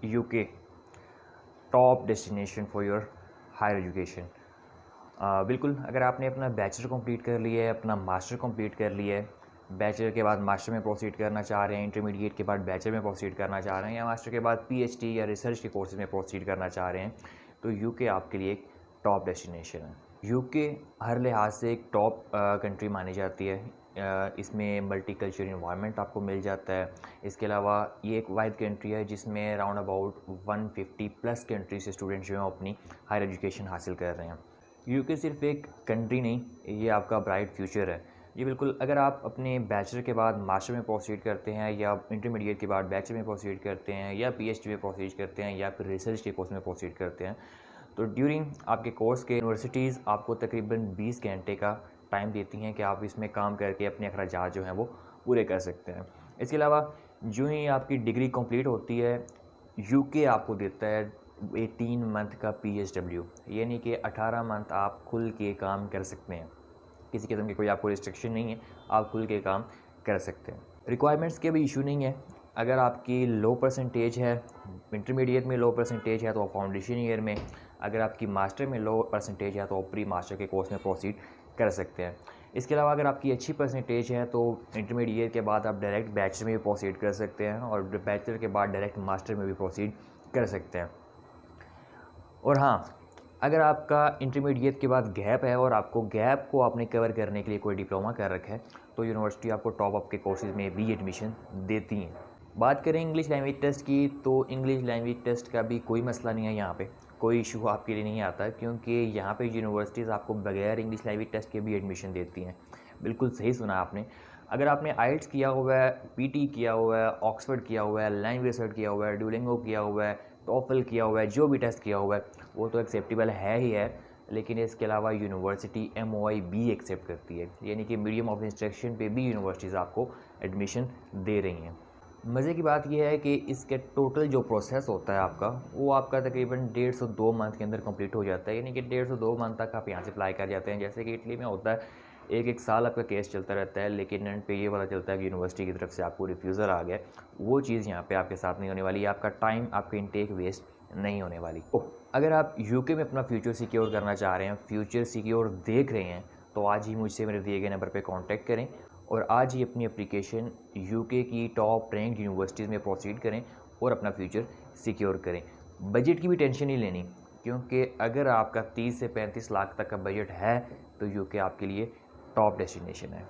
UK top destination for your higher education. बिल्कुल, अगर आपने अपना बैचलर कंप्लीट कर लिया है, अपना मास्टर कंप्लीट कर लिया है, बैचलर के बाद मास्टर में प्रोसीड करना चाह रहे हैं, इंटरमीडिएट के बाद बैचलर में प्रोसीड करना चाह रहे हैं, या मास्टर के बाद पीएचडी या रिसर्च के कोर्सेज में प्रोसीड करना चाह रहे हैं, तो यूके आपके लिए एक टॉप डेस्टिनेशन है। यूके हर लिहाज से एक टॉप कंट्री मानी जाती है। इसमें मल्टीकल्चरल इन्वायरमेंट आपको मिल जाता है। इसके अलावा ये एक वाइड कंट्री है जिसमें राउंड अबाउट 150 प्लस कंट्री से स्टूडेंट जो हैं अपनी हायर एजुकेशन हासिल कर रहे हैं। यूके सिर्फ एक कंट्री नहीं, ये आपका ब्राइट फ्यूचर है। जी बिल्कुल, अगर आप अपने बैचलर के बाद मास्टर में प्रोसीड करते हैं, या इंटरमीडिएट के बाद बैचलर में प्रोसीड करते हैं, या पीएचडी में प्रोसीड करते हैं, या फिर रिसर्च के कोर्स में प्रोसीड करते हैं, तो ड्यूरिंग आपके कोर्स के यूनिवर्सिटीज़ आपको तकरीबन 20 घंटे का टाइम देती हैं कि आप इसमें काम करके अपने अखराजात जो हैं वो पूरे कर सकते हैं। इसके अलावा जो ही आपकी डिग्री कंप्लीट होती है, यूके आपको देता है 18 मंथ का PSW, यानी कि 18 मंथ आप खुल के काम कर सकते हैं। किसी किस्म की कोई आपको रिस्ट्रिक्शन नहीं है, आप खुल के काम कर सकते हैं। रिक्वायरमेंट्स के भी इशू नहीं है। अगर आपकी लो परसेंटेज है, इंटरमीडिएट में लो परसेंटेज है तो फाउंडेशन ईयर में, अगर आपकी मास्टर में लो परसेंटेज है तो प्री मास्टर के कोर्स में प्रोसीड कर सकते हैं। इसके अलावा अगर आपकी अच्छी परसेंटेज है तो इंटरमीडिएट के बाद आप डायरेक्ट बैचलर में भी प्रोसीड कर सकते हैं, और बैचलर के बाद डायरेक्ट मास्टर में भी प्रोसीड कर सकते हैं। और हाँ, अगर आपका इंटरमीडिएट के बाद गैप है और आपको गैप को आपने कवर करने के लिए कोई डिप्लोमा कर रखा है, तो यूनिवर्सिटी आपको टॉप अप के कोर्सेज़ में भी एडमिशन देती हैं। बात करें इंग्लिश लैंग्वेज टेस्ट की, तो इंग्लिश लैंग्वेज टेस्ट का भी कोई मसला नहीं है। यहाँ पे कोई इशू आपके लिए नहीं आता, क्योंकि यहाँ पे यूनिवर्सिटीज़ आपको बगैर इंग्लिश लैंग्वेज टेस्ट के भी एडमिशन देती हैं। बिल्कुल सही सुना आपने। अगर आपने आइल्स किया हुआ है, पीटी किया हुआ है, ऑक्सफोर्ड किया हुआ है, लैंग्वेज सर्ट किया हुआ है, डुओलिंगो किया हुआ है, टॉफल किया हुआ है, जो भी टेस्ट किया हुआ है वो तो एक्सेप्टेबल है ही है, लेकिन इसके अलावा यूनिवर्सिटी MOI भी एक्सेप्ट करती है, यानी कि मीडियम ऑफ इंस्ट्रक्शन पे भी यूनिवर्सिटीज़ आपको एडमिशन दे रही हैं। मज़े की बात यह है कि इसके टोटल जो प्रोसेस होता है आपका, वो आपका तकरीबन 1.5 से 2 मंथ के अंदर कंप्लीट हो जाता है, यानी कि 1.5 से 2 मंथ तक आप यहाँ से अप्लाई कर जाते हैं। जैसे कि इटली में होता है एक साल आपका केस चलता रहता है, लेकिन एंड पे ये पता चलता है कि यूनिवर्सिटी की तरफ से आपको रिफ्यूज़ल आ गया। वो चीज़ यहाँ पे आपके साथ नहीं होने वाली, आपका टाइम, आपकी इनटेक वेस्ट नहीं होने वाली। अगर आप यूके में अपना फ्यूचर सिक्योर करना चाह रहे हैं, फ्यूचर सिक्योर देख रहे हैं, तो आज ही मुझसे मेरे दिए गए नंबर पर कॉन्टैक्ट करें और आज ही अपनी एप्लीकेशन यूके की टॉप रैंक यूनिवर्सिटीज़ में प्रोसीड करें और अपना फ्यूचर सिक्योर करें। बजट की भी टेंशन नहीं लेनी, क्योंकि अगर आपका 30 से 35 लाख तक का बजट है तो यूके आपके लिए टॉप डेस्टिनेशन है।